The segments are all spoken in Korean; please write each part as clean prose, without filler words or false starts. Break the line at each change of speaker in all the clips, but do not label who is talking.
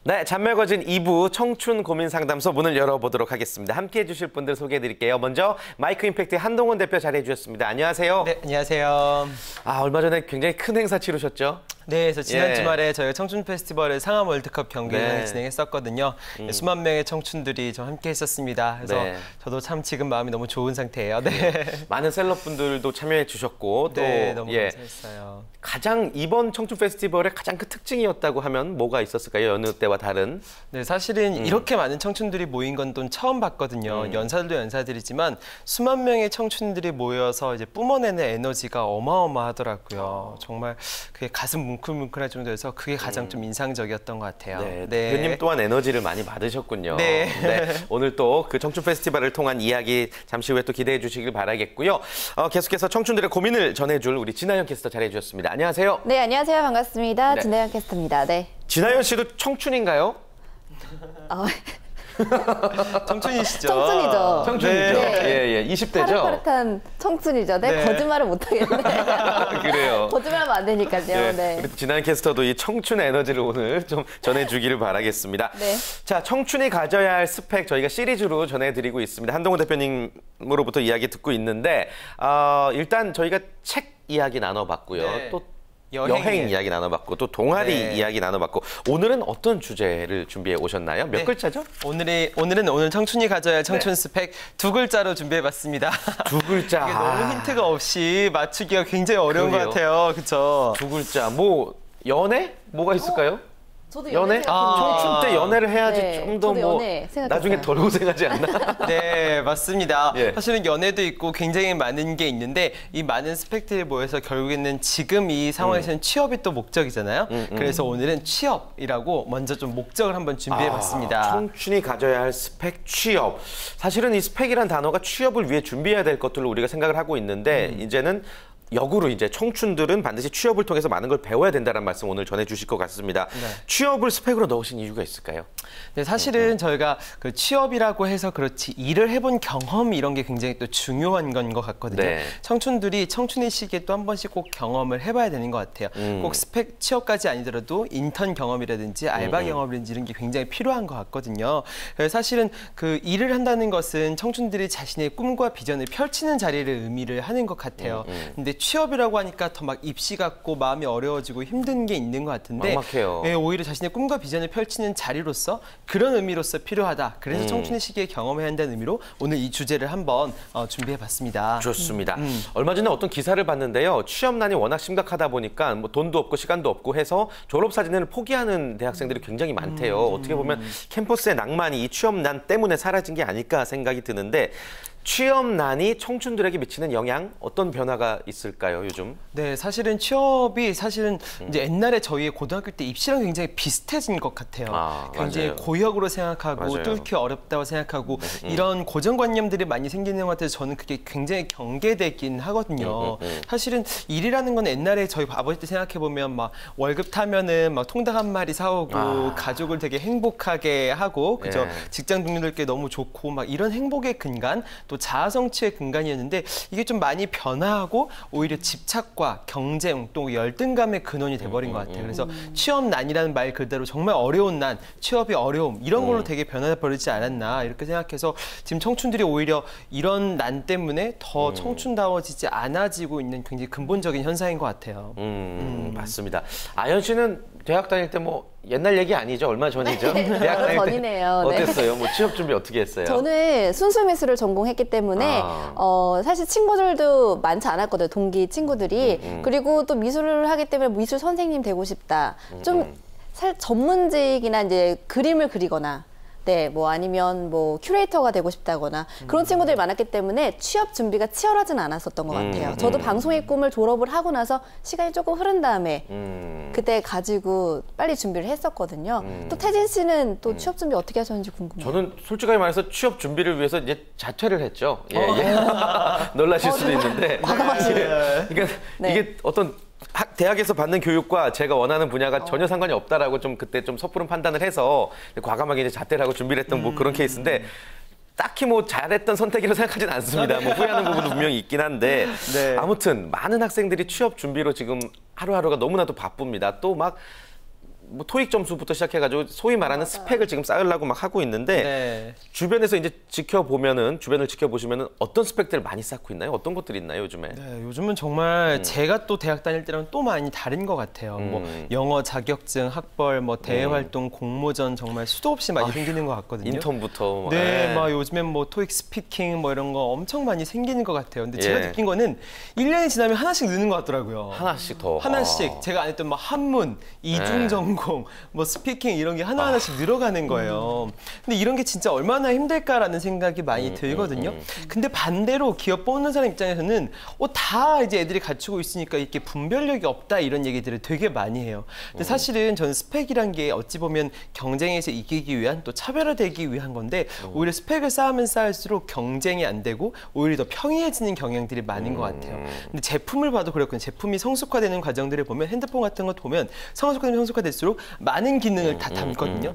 네, 잔멸거진 2부 청춘 고민 상담소 문을 열어보도록 하겠습니다. 함께해 주실 분들 소개해드릴게요. 먼저 마이크 임팩트의 한동훈 대표 자리해 주셨습니다. 안녕하세요.
네, 안녕하세요.
얼마 전에 굉장히 큰 행사 치르셨죠?
네, 그래서 지난 주말에 저희가 청춘 페스티벌을 상암 월드컵 경기를 진행했었거든요. 수만 명의 청춘들이 좀 함께 했었습니다. 그래서 저도 참 지금 마음이 너무 좋은 상태예요. 네.
많은 셀럽분들도 참여해 주셨고 또
너무 감사했어요.
가장 이번 청춘 페스티벌의 가장 큰 특징이었다고 하면 뭐가 있었을까요? 여느 때와 다른?
네, 사실은 이렇게 많은 청춘들이 모인 건 또 처음 봤거든요. 연사들도 연사들이지만 수만 명의 청춘들이 모여서 이제 뿜어내는 에너지가 어마어마하더라고요. 정말 그게 가슴 뭉클뭉클할 정도여서 그게 가장 좀 인상적이었던 것 같아요.
네, 대표님 또한 에너지를 많이 받으셨군요.
네.
오늘 또 그 청춘 페스티벌을 통한 이야기 잠시 후에 또 기대해 주시길 바라겠고요. 계속해서 청춘들의 고민을 전해줄 우리 진아연 캐스터 잘해 주셨습니다. 안녕하세요.
네, 안녕하세요. 반갑습니다. 진아연 캐스터입니다. 네.
진아연 씨도 청춘인가요?
청춘이시죠?
청춘이죠.
청춘이죠.
네.
20대죠.
파릇파릇한 청춘이죠. 네, 거짓말을 못하겠네.
그래요.
거짓말하면 안 되니까요. 네.
우리 진아연 캐스터도 이 청춘의 에너지를 오늘 좀 전해주기를 바라겠습니다.
네.
자, 청춘이 가져야 할 스펙 저희가 시리즈로 전해드리고 있습니다. 한동훈 대표님으로부터 이야기 듣고 있는데 일단 저희가 책 이야기 나눠봤고요. 또 여행 이야기 나눠봤고 또 동아리 이야기 나눠봤고 오늘은 어떤 주제를 준비해 오셨나요? 몇 글자죠?
오늘 청춘이 가져야 할 청춘 스펙 2글자로 준비해봤습니다.
2글자.
이게 너무 힌트가 없이 맞추기가 굉장히 어려운 것 같아요. 그렇죠?
2글자. 뭐 연애? 뭐가 있을까요?
저도
연애? 청춘 때 연애를 해야지 좀 더 뭐 나중에 덜 고생하지 않나?
네, 맞습니다. 사실은 연애도 있고 굉장히 많은 게 있는데 이 많은 스펙들이 모여서 결국에는 지금 이 상황에서는 취업이 또 목적이잖아요. 그래서 오늘은 취업이라고 먼저 좀 목적을 한번 준비해봤습니다.
청춘이 가져야 할 스펙, 취업. 사실은 이 스펙이란 단어가 취업을 위해 준비해야 될 것들로 우리가 생각을 하고 있는데 이제는 역으로 이제 청춘들은 반드시 취업을 통해서 많은 걸 배워야 된다는 말씀 오늘 전해주실 것 같습니다. 취업을 스펙으로 넣으신 이유가 있을까요?
네, 사실은 저희가 그 취업이라고 해서 그렇지 일을 해본 경험 이런 게 굉장히 또 중요한 건 것 같거든요. 청춘들이 청춘의 시기에 또 한 번씩 꼭 경험을 해봐야 되는 것 같아요. 꼭 스펙 취업까지 아니더라도 인턴 경험이라든지 알바 경험이라든지 이런 게 굉장히 필요한 것 같거든요. 사실은 그 일을 한다는 것은 청춘들이 자신의 꿈과 비전을 펼치는 자리를 의미를 하는 것 같아요. 근데 취업이라고 하니까 더 막 입시 같고 마음이 어려워지고 힘든 게 있는 것 같은데 오히려 자신의 꿈과 비전을 펼치는 자리로서 그런 의미로서 필요하다. 그래서 청춘의 시기에 경험해야 한다는 의미로 오늘 이 주제를 한번 준비해봤습니다.
좋습니다. 얼마 전에 어떤 기사를 봤는데요. 취업난이 워낙 심각하다 보니까 뭐 돈도 없고 시간도 없고 해서 졸업사진을 포기하는 대학생들이 굉장히 많대요. 어떻게 보면 캠퍼스의 낭만이 이 취업난 때문에 사라진 게 아닐까 생각이 드는데 취업난이 청춘들에게 미치는 영향 어떤 변화가 있을까요, 요즘?
네, 사실은 취업이 이제 옛날에 저희 고등학교 때 입시랑 굉장히 비슷해진 것 같아요. 굉장히 고역으로 생각하고 뚫기 어렵다고 생각하고 이런 고정관념들이 많이 생기는 것 같아서 저는 그게 굉장히 경계되긴 하거든요. 사실은 일이라는 건 옛날에 저희 아버지 때 생각해보면 막 월급 타면은 막 통닭 한 마리 사오고 가족을 되게 행복하게 하고 그죠? 직장 동료들께 너무 좋고 막 이런 행복의 근간 또 자아성취의 근간이었는데 이게 좀 많이 변화하고 오히려 집착과 경쟁 또 열등감의 근원이 돼버린 것 같아요. 그래서 취업난이라는 말 그대로 정말 어려운 난, 취업이 어려움 이런 걸로 되게 변화버리지 않았나 이렇게 생각해서 지금 청춘들이 오히려 이런 난 때문에 더 청춘다워지지 않아지고 있는 굉장히 근본적인 현상인 것 같아요.
맞습니다. 아연 씨는 대학 다닐 때 뭐 옛날 얘기 아니죠? 얼마 전이죠? 대학 다닐
전이네요.
때 어땠어요? 뭐 취업 준비 어떻게 했어요?
저는 순수미술을 전공했기 때문에 사실 친구들도 많지 않았거든요. 동기 친구들이. 그리고 또 미술을 하기 때문에 미술 선생님 되고 싶다. 좀 전문직이나 이제 그림을 그리거나 뭐 아니면 뭐 큐레이터가 되고 싶다거나 그런 친구들이 많았기 때문에 취업 준비가 치열하진 않았었던 것 같아요. 저도 방송의 꿈을 졸업을 하고 나서 시간이 조금 흐른 다음에 그때 가지고 빨리 준비를 했었거든요. 또 태진 씨는 또 취업 준비 어떻게 하셨는지 궁금해요.
저는 솔직하게 말해서 취업 준비를 위해서 이제 자퇴를 했죠. 놀라실 수도 있는데.
과감하시네요.
그러니까 이게 어떤 대학에서 받는 교육과 제가 원하는 분야가 전혀 상관이 없다라고 좀 그때 좀 섣부른 판단을 해서 과감하게 이제 자퇴를 하고 준비를 했던 뭐 그런 케이스인데 딱히 뭐 잘했던 선택이라고 생각하지는 않습니다. 뭐 후회하는 부분도 분명히 있긴 한데 아무튼 많은 학생들이 취업 준비로 지금 하루하루가 너무나도 바쁩니다. 또 막 뭐 토익 점수부터 시작해가지고 소위 말하는 스펙을 지금 쌓으려고 막 하고 있는데 주변에서 이제 주변을 지켜보시면은 어떤 스펙들을 많이 쌓고 있나요? 어떤 것들이 있나요, 요즘에?
네, 요즘은 정말 제가 또 대학 다닐 때랑 또 많이 다른 것 같아요. 뭐 영어 자격증, 학벌, 뭐 대외 활동, 공모전 정말 수도 없이 많이 생기는 것 같거든요.
인턴부터.
네, 막 요즘엔 뭐 토익 스피킹 뭐 이런 거 엄청 많이 생기는 것 같아요. 근데 제가 느낀 거는 1년이 지나면 하나씩 느는 것 같더라고요.
하나씩 더.
하나씩. 제가 안 했던 뭐 한문, 이중 전공, 뭐 스피킹 이런 게 하나하나씩 늘어가는 거예요. 근데 이런 게 진짜 얼마나 힘들까라는 생각이 많이 들거든요. 근데 반대로 기업 뽑는 사람 입장에서는 다 이제 애들이 갖추고 있으니까 이렇게 분별력이 없다 이런 얘기들을 되게 많이 해요. 근데 사실은 저는 스펙이란 게 어찌 보면 경쟁에서 이기기 위한 또 차별화되기 위한 건데 오히려 스펙을 쌓으면 쌓을수록 경쟁이 안 되고 오히려 더 평이해지는 경향들이 많은 것 같아요. 근데 제품을 봐도 그렇거든요. 제품이 성숙화되는 과정들을 보면 핸드폰 같은 거 보면 성숙화될수록 많은 기능을 다 담거든요.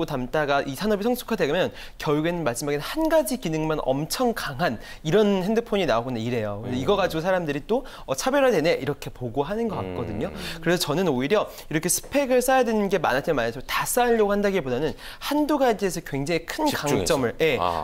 담다가 이 산업이 성숙화되면 결국에는 마지막에는 한 가지 기능만 엄청 강한 이런 핸드폰이 나오거나 이래요. 이거 가지고 사람들이 또 차별화되네 이렇게 보고 하는 것 같거든요. 그래서 저는 오히려 이렇게 스펙을 쌓아야 되는 게 많았지만 다 쌓으려고 한다기보다는 한두 가지에서 굉장히 큰 강점을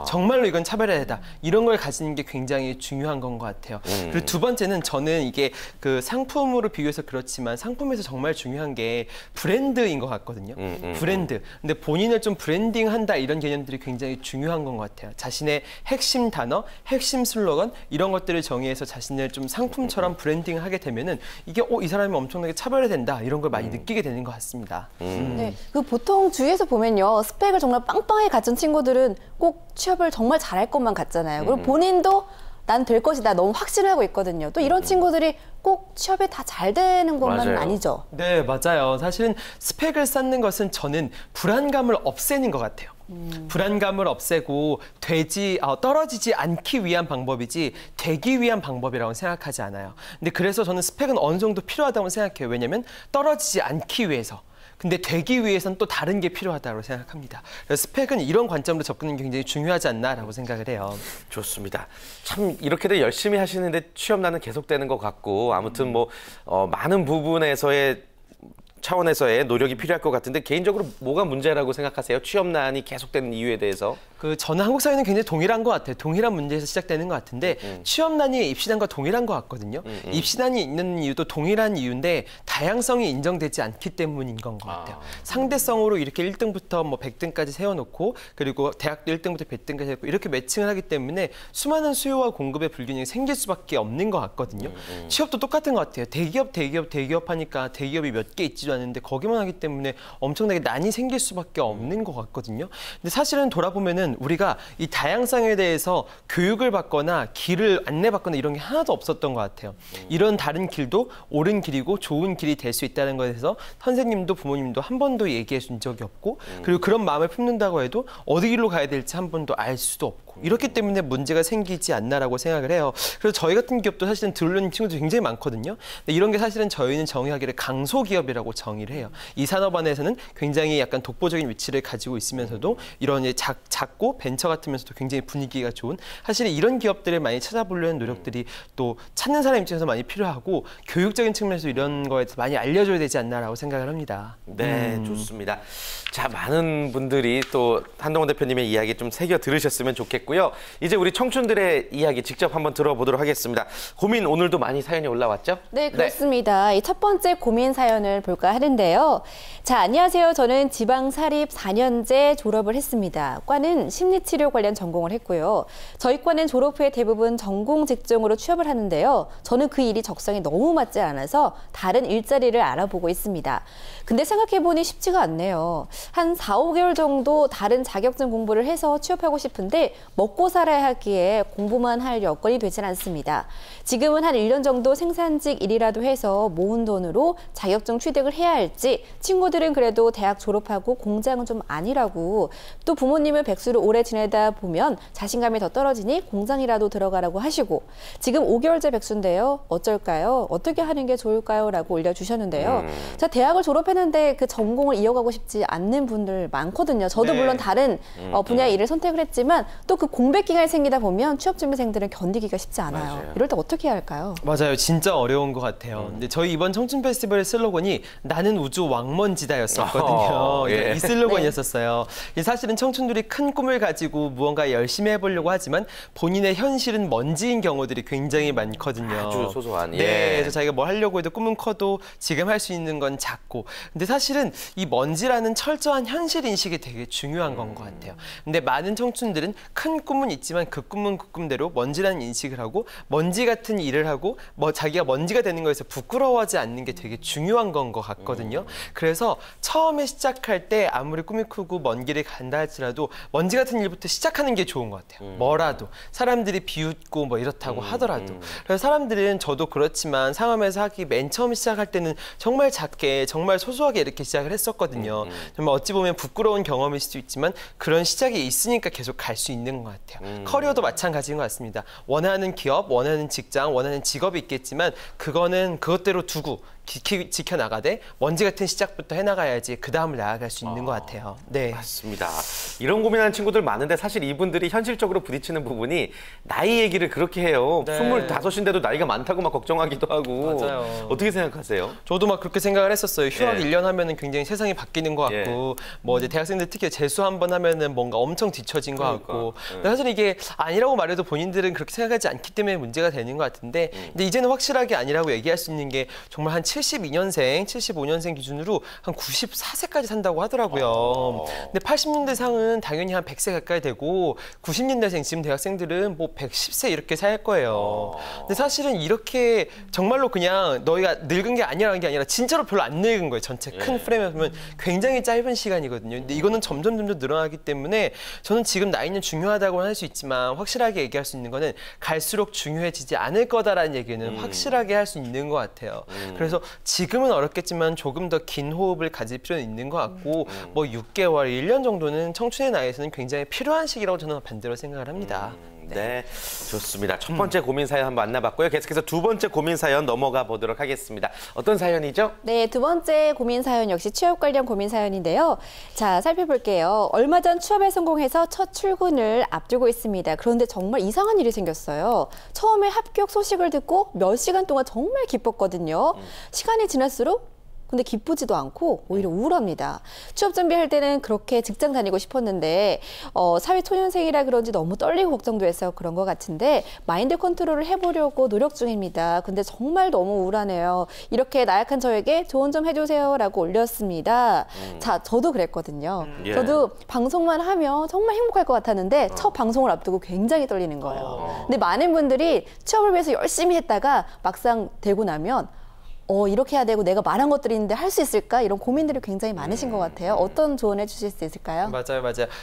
정말로 이건 차별화되다 이런 걸 가지는 게 굉장히 중요한 건 것 같아요. 그리고 두 번째는 저는 이게 그 상품으로 비교해서 그렇지만 상품에서 정말 중요한 게 브랜드인 것 같거든요. 브랜드. 근데 본인을 좀 브랜딩한다 이런 개념들이 굉장히 중요한 건 것 같아요. 자신의 핵심 단어, 핵심 슬로건 이런 것들을 정의해서 자신을 좀 상품처럼 브랜딩하게 되면은 이게 이 사람이 엄청나게 차별화된다 이런 걸 많이 느끼게 되는 것 같습니다.
네, 그 보통 주위에서 보면요 스펙을 정말 빵빵하게 갖춘 친구들은 꼭 취업을 정말 잘할 것만 같잖아요. 그리고 본인도 난 될 것이다 너무 확신을 하고 있거든요. 또 이런 친구들이 꼭 취업에 다 잘 되는 것만은 아니죠.
네, 맞아요. 사실은 스펙을 쌓는 것은 저는 불안감을 없애는 것 같아요. 불안감을 없애고 떨어지지 않기 위한 방법이지 되기 위한 방법이라고 생각하지 않아요. 근데 그래서 저는 스펙은 어느 정도 필요하다고 생각해요. 왜냐하면 떨어지지 않기 위해서. 근데 되기 위해서는 또 다른 게 필요하다고 생각합니다. 그래서 스펙은 이런 관점으로 접근하는 게 굉장히 중요하지 않나라고 생각을 해요.
좋습니다. 참 이렇게들 열심히 하시는데 취업난은 계속되는 것 같고 아무튼 뭐 많은 부분에서의 차원에서의 노력이 필요할 것 같은데 개인적으로 뭐가 문제라고 생각하세요? 취업난이 계속되는 이유에 대해서?
저는 한국 사회는 굉장히 동일한 것 같아요. 동일한 문제에서 시작되는 것 같은데 취업난이 입시난과 동일한 것 같거든요. 입시난이 있는 이유도 동일한 이유인데 다양성이 인정되지 않기 때문인 것 같아요. 상대성으로 이렇게 1등부터 뭐 100등까지 세워놓고 그리고 대학도 1등부터 100등까지 해놓고 이렇게 매칭을 하기 때문에 수많은 수요와 공급의 불균형이 생길 수밖에 없는 것 같거든요. 취업도 똑같은 것 같아요. 대기업 하니까 대기업이 몇 개 있지도 않은데 거기만 하기 때문에 엄청나게 난이 생길 수밖에 없는 것 같거든요. 근데 사실은 돌아보면은 우리가 이 다양성에 대해서 교육을 받거나 길을 안내받거나 이런 게 하나도 없었던 것 같아요. 이런 다른 길도 옳은 길이고 좋은 길이 될 수 있다는 것에서 선생님도 부모님도 한 번도 얘기해 준 적이 없고 그리고 그런 마음을 품는다고 해도 어디 길로 가야 될지 한 번도 알 수도 없고 이렇기 때문에 문제가 생기지 않나라고 생각을 해요. 그래서 저희 같은 기업도 사실은 들어오는 친구들이 굉장히 많거든요. 근데 이런 게 사실은 저희는 정의하기를 강소기업이라고 정의를 해요. 이 산업 안에서는 굉장히 약간 독보적인 위치를 가지고 있으면서도 이런 작고 벤처 같으면서도 굉장히 분위기가 좋은 사실 이런 기업들을 많이 찾아보려는 노력들이 또 찾는 사람 입장에서 많이 필요하고 교육적인 측면에서 이런 거에 대해서 많이 알려줘야 되지 않나라고 생각을 합니다.
네, 좋습니다. 자, 많은 분들이 또 한동훈 대표님의 이야기 좀 새겨 들으셨으면 좋겠고요. 이제 우리 청춘들의 이야기 직접 한번 들어보도록 하겠습니다. 고민 오늘도 많이 사연이 올라왔죠?
네, 그렇습니다. 이 첫 번째 고민 사연을 볼까 하는데요. 자, 안녕하세요. 저는 지방사립 4년제 졸업을 했습니다. 과는 심리치료 관련 전공을 했고요. 저희 과는 졸업 후에 대부분 전공 직종으로 취업을 하는데요. 저는 그 일이 적성에 너무 맞지 않아서 다른 일자리를 알아보고 있습니다. 근데 생각해보니 쉽지가 않네요. 한 4, 5개월 정도 다른 자격증 공부를 해서 취업하고 싶은데 먹고 살아야 하기에 공부만 할 여건이 되질 않습니다. 지금은 한 1년 정도 생산직 일이라도 해서 모은 돈으로 자격증 취득을 해야 할지 친구들은 그래도 대학 졸업하고 공장은 좀 아니라고 또 부모님은 백수를 오래 지내다 보면 자신감이 더 떨어지니 공장이라도 들어가라고 하시고 지금 5개월째 백수인데요. 어쩔까요? 어떻게 하는 게 좋을까요? 라고 올려주셨는데요. 자, 대학을 졸업했는데 그 전공을 이어가고 싶지 않는 분들 많거든요. 저도 물론 다른 분야의 일을 선택을 했지만 또 그 공백 기간이 생기다 보면 취업준비생들은 견디기가 쉽지 않아요.
맞아요.
이럴 때 어떻게 해야 할까요?
맞아요. 진짜 어려운 것 같아요. 근데 저희 이번 청춘 페스티벌의 슬로건이 나는 우주 왕먼지다였었거든요.
예.
이 슬로건이었었어요. 사실은 청춘들이 큰 꿈을 가지고 무언가 열심히 해보려고 하지만 본인의 현실은 먼지인 경우들이 굉장히 많거든요.
아주 소소한. 예.
네, 그래서 자기가 뭘 하려고 해도 꿈은 커도 지금 할 수 있는 건 작고. 근데 사실은 이 먼지라는 철저한 현실 인식이 되게 중요한 건 것 같아요. 근데 많은 청춘들은 큰 꿈은 있지만 그 꿈은 그 꿈대로 먼지라는 인식을 하고 먼지 같은 일을 하고 뭐 자기가 먼지가 되는 거에서 부끄러워하지 않는 게 되게 중요한 건 것 같거든요. 그래서 처음에 시작할 때 아무리 꿈이 크고 먼 길을 간다 할지라도 먼지 같은 일부터 시작하는 게 좋은 것 같아요. 뭐라도 사람들이 비웃고 뭐 이렇다고 하더라도. 그래서 사람들은 저도 그렇지만 상암에서 하기 맨 처음 시작할 때는 정말 작게 정말 소소하게 이렇게 시작을 했었거든요. 정말 어찌 보면 부끄러운 경험일 수도 있지만 그런 시작이 있으니까 계속 갈 수 있는 것 같아요. 커리어도 마찬가지인 것 같습니다. 원하는 기업, 원하는 직장, 원하는 직업이 있겠지만 그거는 그것대로 두고 지켜나가되 먼지 같은 시작부터 해나가야지 그 다음을 나아갈 수 있는 것 같아요. 네,
맞습니다. 이런 고민하는 친구들 많은데 사실 이분들이 현실적으로 부딪히는 부분이 나이 얘기를 그렇게 해요.
네.
25인데도 나이가 많다고 막 걱정하기도 하고.
맞아요.
어떻게 생각하세요?
저도 막 그렇게 생각을 했었어요. 휴학
예.
1년 하면은 굉장히 세상이 바뀌는 것 같고, 뭐 이제 대학생들 특히 재수 한 번 하면은 뭔가 엄청 뒤처진 것 같고. 근데 사실 이게 아니라고 말해도 본인들은 그렇게 생각하지 않기 때문에 문제가 되는 것 같은데, 근데 이제는 확실하게 아니라고 얘기할 수 있는 게 정말 한 72년생, 75년생 기준으로 한 94세까지 산다고 하더라고요. 근데 80년대 상은 당연히 한 100세 가까이 되고 90년대생 지금 대학생들은 뭐 110세 이렇게 살 거예요. 근데 사실은 이렇게 정말로 그냥 너희가 늙은 게 아니라는 게 아니라 진짜로 별로 안 늙은 거예요. 전체 큰 프레임에 보면 굉장히 짧은 시간이거든요. 근데 이거는 점점 늘어나기 때문에 저는 지금 나이는 중요하다고 할 수 있지만 확실하게 얘기할 수 있는 거는 갈수록 중요해지지 않을 거다라는 얘기는 확실하게 할 수 있는 것 같아요. 그래서 지금은 어렵겠지만 조금 더 긴 호흡을 가질 필요는 있는 것 같고 뭐 6개월, 1년 정도는 청춘의 나이에서는 굉장히 필요한 시기라고 저는 반대로 생각을 합니다.
네, 좋습니다. 첫 번째 고민 사연 한번 만나봤고요. 계속해서 두 번째 고민 사연 넘어가 보도록 하겠습니다. 어떤 사연이죠?
네, 두 번째 고민 사연 역시 취업 관련 고민 사연인데요. 자, 살펴볼게요. 얼마 전 취업에 성공해서 첫 출근을 앞두고 있습니다. 그런데 정말 이상한 일이 생겼어요. 처음에 합격 소식을 듣고 몇 시간 동안 정말 기뻤거든요. 시간이 지날수록 근데 기쁘지도 않고 오히려 우울합니다. 취업 준비할 때는 그렇게 직장 다니고 싶었는데 사회 초년생이라 그런지 너무 떨리고 걱정도 해서 그런 것 같은데 마인드 컨트롤을 해보려고 노력 중입니다. 근데 정말 너무 우울하네요. 이렇게 나약한 저에게 조언 좀 해주세요라고 올렸습니다. 자, 저도 그랬거든요.
예.
저도 방송만 하면 정말 행복할 것 같았는데 첫 방송을 앞두고 굉장히 떨리는 거예요. 근데 많은 분들이 취업을 위해서 열심히 했다가 막상 되고 나면 이렇게 해야 되고 내가 말한 것들이 있는데 할 수 있을까? 이런 고민들이 굉장히 많으신 것 같아요. 어떤 조언해 주실 수 있을까요?
맞아요.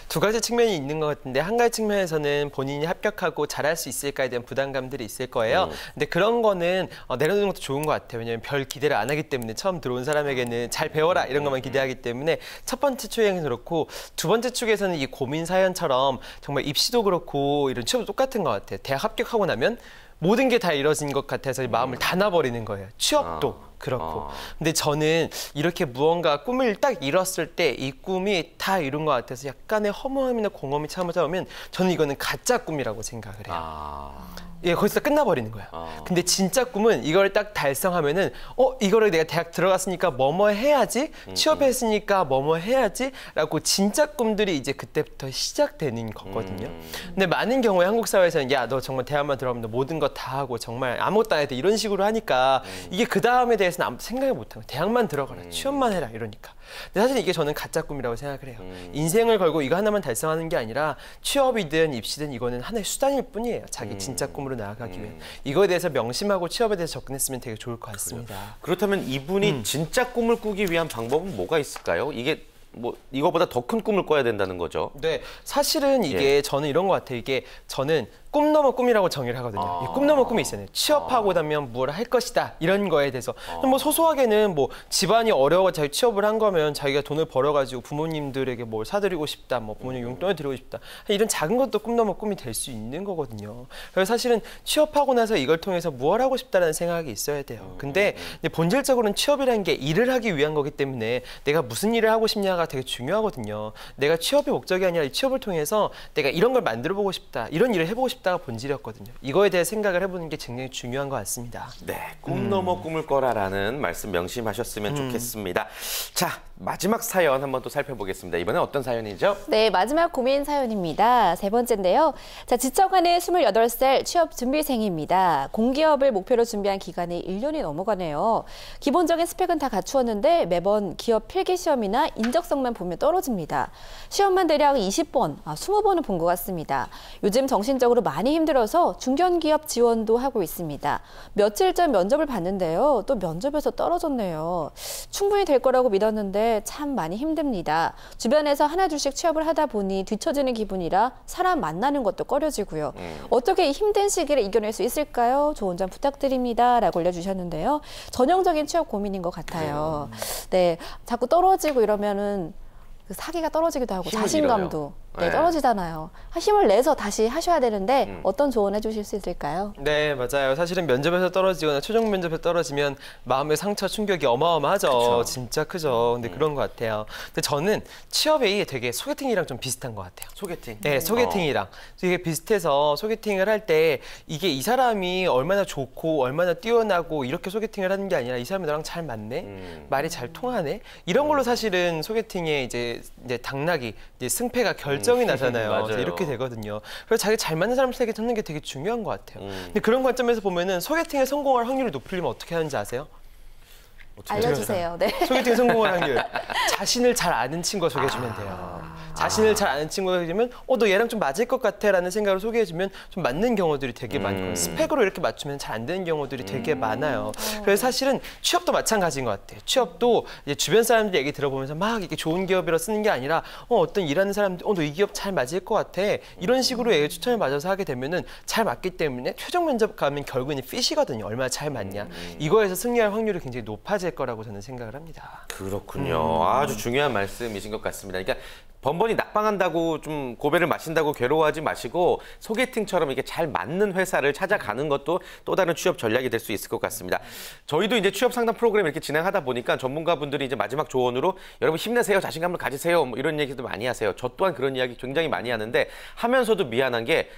두 가지 측면이 있는 것 같은데 한 가지 측면에서는 본인이 합격하고 잘할 수 있을까에 대한 부담감들이 있을 거예요. 근데 그런 거는 내려놓는 것도 좋은 것 같아요. 왜냐하면 별 기대를 안 하기 때문에 처음 들어온 사람에게는 잘 배워라 이런 것만 기대하기 때문에 첫 번째 축에는 그렇고 두 번째 축에서는 이 고민 사연처럼 정말 입시도 그렇고 이런 취업도 똑같은 것 같아요. 대학 합격하고 나면 모든 게 다 이뤄진 것 같아서 마음을 다 놔버리는 거예요. 취업도 그렇고. 근데 저는 이렇게 무언가 꿈을 딱 이뤘을 때 이 꿈이 다 이룬 것 같아서 약간의 허무함이나 공허함이 찾아오면 저는 이거는 가짜 꿈이라고 생각을 해요. 예, 거기서 끝나버리는 거야. 근데 진짜 꿈은 이걸 딱 달성하면은 이거를 내가 대학 들어갔으니까 뭐뭐 해야지, 취업했으니까 뭐뭐 해야지 라고 진짜 꿈들이 이제 그때부터 시작되는 거거든요. 근데 많은 경우에 한국 사회에서는 야, 너 정말 대학만 들어가면 너 모든 거 다 하고 정말 아무것도 안 해도 이런 식으로 하니까 이게 그 다음에 대해서는 아무 생각을 못하고 대학만 들어가라, 취업만 해라 이러니까. 근데 사실 이게 저는 가짜 꿈이라고 생각을 해요. 인생을 걸고 이거 하나만 달성하는 게 아니라 취업이든 입시든 이거는 하나의 수단일 뿐이에요. 자기 진짜 꿈으로 나아가기 위해. 이거에 대해서 명심하고 취업에 대해서 접근했으면 되게 좋을 것 같습니다.
그렇다면 이분이 진짜 꿈을 꾸기 위한 방법은 뭐가 있을까요? 이게 뭐 이거보다 더 큰 꿈을 꿔야 된다는 거죠.
네, 사실은 이게 저는 이런 것 같아요. 이게 저는 꿈 넘어 꿈이라고 정의를 하거든요. 꿈 넘어 꿈이 있잖아요. 취업하고 나면 뭘 할 것이다 이런 거에 대해서 뭐 소소하게는 뭐 집안이 어려워 자기 취업을 한 거면 자기가 돈을 벌어가지고 부모님들에게 뭘 사드리고 싶다, 뭐 부모님 용돈을 드리고 싶다 이런 작은 것도 꿈 넘어 꿈이 될 수 있는 거거든요. 그래서 사실은 취업하고 나서 이걸 통해서 무엇 하고 싶다라는 생각이 있어야 돼요. 근데 본질적으로는 취업이라는 게 일을 하기 위한 거기 때문에 내가 무슨 일을 하고 싶냐가 되게 중요하거든요. 내가 취업이 목적이 아니라 이 취업을 통해서 내가 이런 걸 만들어 보고 싶다, 이런 일을 해보고 싶다가 본질이었거든요. 이거에 대해 생각을 해보는 게 굉장히 중요한 것 같습니다.
네, 꿈 넘어 꿈을 꿔라라는 말씀 명심하셨으면 좋겠습니다. 자, 마지막 사연 한번 또 살펴보겠습니다. 이번엔 어떤 사연이죠?
네, 마지막 고민 사연입니다. 세 번째인데요. 자, 지쳐가는 28살 취업 준비생입니다. 공기업을 목표로 준비한 기간이 1년이 넘어가네요. 기본적인 스펙은 다 갖추었는데 매번 기업 필기 시험이나 인적성만 보면 떨어집니다. 시험만 대략 20번, 20번은 본 것 같습니다. 요즘 정신적으로 많이 힘들어서 중견기업 지원도 하고 있습니다. 며칠 전 면접을 봤는데요. 또 면접에서 떨어졌네요. 충분히 될 거라고 믿었는데 참 많이 힘듭니다. 주변에서 하나둘씩 취업을 하다 보니 뒤처지는 기분이라 사람 만나는 것도 꺼려지고요. 어떻게 이 힘든 시기를 이겨낼 수 있을까요? 조언 좀 부탁드립니다. 라고 올려주셨는데요. 전형적인 취업 고민인 것 같아요. 네, 자꾸 떨어지고 이러면은 그 사기가 떨어지기도 하고 자신감도 네, 떨어지잖아요. 힘을 내서 다시 하셔야 되는데 어떤 조언 해주실 수 있을까요?
네, 맞아요. 사실은 면접에서 떨어지거나 최종 면접에서 떨어지면 마음의 상처, 충격이 어마어마하죠. 그쵸. 진짜 크죠. 근데 그런 것 같아요. 근데 저는 취업이 되게 소개팅이랑 좀 비슷한 것 같아요.
소개팅?
네, 소개팅이랑. 이게 비슷해서 소개팅을 할 때 이게 이 사람이 얼마나 좋고 얼마나 뛰어나고 이렇게 소개팅을 하는 게 아니라 이 사람이 너랑 잘 맞네? 말이 잘 통하네? 이런 걸로 사실은 소개팅에 이제 당락이, 이제 승패가 결정이 나잖아요. 그래서 이렇게 되거든요. 그래서 자기 잘 맞는 사람들에게 찾는 게 되게 중요한 것 같아요. 근데 그런 관점에서 보면은 소개팅에 성공할 확률이 높으려면 어떻게 하는지 아세요?
알려주세요. 네.
소개팅 성공할 확률. 자신을 잘 아는 친구가 소개해주면 돼요. 자신을 잘 아는 친구가 되면 너 얘랑 좀 맞을 것 같아 라는 생각으로 소개해주면 좀 맞는 경우들이 되게 많고 스펙으로 이렇게 맞추면 잘 안 되는 경우들이 되게 많아요. 그래서 사실은 취업도 마찬가지인 것 같아요. 취업도 이제 주변 사람들 얘기 들어보면서 막 이렇게 좋은 기업이라 쓰는 게 아니라 어떤 일하는 사람들 너 이 기업 잘 맞을 것 같아 이런 식으로 얘기 추천을 받아서 하게 되면은 잘 맞기 때문에 최종 면접 가면 결국은 핏이거든요. 얼마나 잘 맞냐. 이거에서 승리할 확률이 굉장히 높아질 거라고 저는 생각을 합니다.
그렇군요. 아주 중요한 말씀이신 것 같습니다. 그러니까 번번이 낙방한다고 좀 고배를 마신다고 괴로워하지 마시고 소개팅처럼 이게 잘 맞는 회사를 찾아가는 것도 또 다른 취업 전략이 될 수 있을 것 같습니다. 저희도 이제 취업 상담 프로그램 이렇게 진행하다 보니까 전문가분들이 이제 마지막 조언으로 여러분 힘내세요, 자신감을 가지세요, 뭐 이런 얘기도 많이 하세요. 저 또한 그런 이야기 굉장히 많이 하는데 하면서도 미안한 게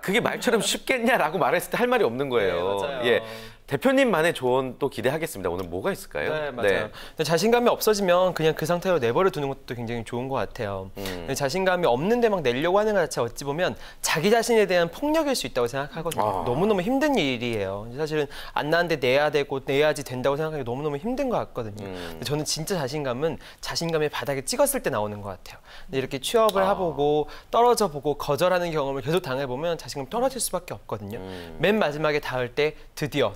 그게 말처럼 쉽겠냐라고 말했을 때 할 말이 없는 거예요.
네, 맞아요.
예. 대표님만의 조언 또 기대하겠습니다. 오늘 뭐가 있을까요?
네, 맞아요. 근데 자신감이 없어지면 그냥 그 상태로 내버려 두는 것도 굉장히 좋은 것 같아요. 근데 자신감이 없는데 막 내려고 하는 것 자체가 어찌 보면 자기 자신에 대한 폭력일 수 있다고 생각하거든요. 너무너무 힘든 일이에요. 사실은 안 나는데 내야 되고 내야지 된다고 생각하기 너무너무 힘든 것 같거든요. 근데 저는 진짜 자신감은 자신감의 바닥에 찍었을 때 나오는 것 같아요. 근데 이렇게 취업을 해보고 떨어져 보고 거절하는 경험을 계속 당해보면 자신감 떨어질 수밖에 없거든요. 맨 마지막에 닿을 때 드디어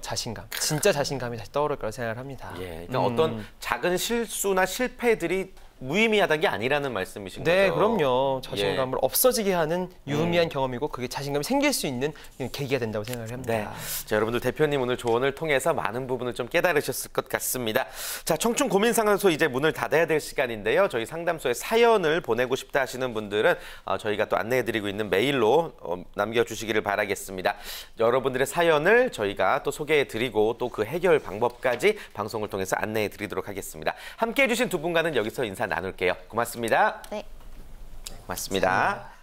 진짜 자신감이 다시 떠오를 거라 생각을 합니다.
예, 그러니까 어떤 작은 실수나 실패들이 무의미하다는 게 아니라는 말씀이신 거죠?
네, 그럼요. 자신감을 없어지게 하는 유의미한 경험이고 그게 자신감이 생길 수 있는 계기가 된다고 생각을 합니다.
네. 자, 여러분들 대표님 오늘 조언을 통해서 많은 부분을 좀 깨달으셨을 것 같습니다. 자, 청춘 고민 상담소 이제 문을 닫아야 될 시간인데요. 저희 상담소에 사연을 보내고 싶다 하시는 분들은 저희가 또 안내해드리고 있는 메일로 남겨주시기를 바라겠습니다. 여러분들의 사연을 저희가 또 소개해드리고 또 그 해결 방법까지 방송을 통해서 안내해드리도록 하겠습니다. 함께해 주신 두 분과는 여기서 인사 나눌게요. 고맙습니다.
네.
고맙습니다.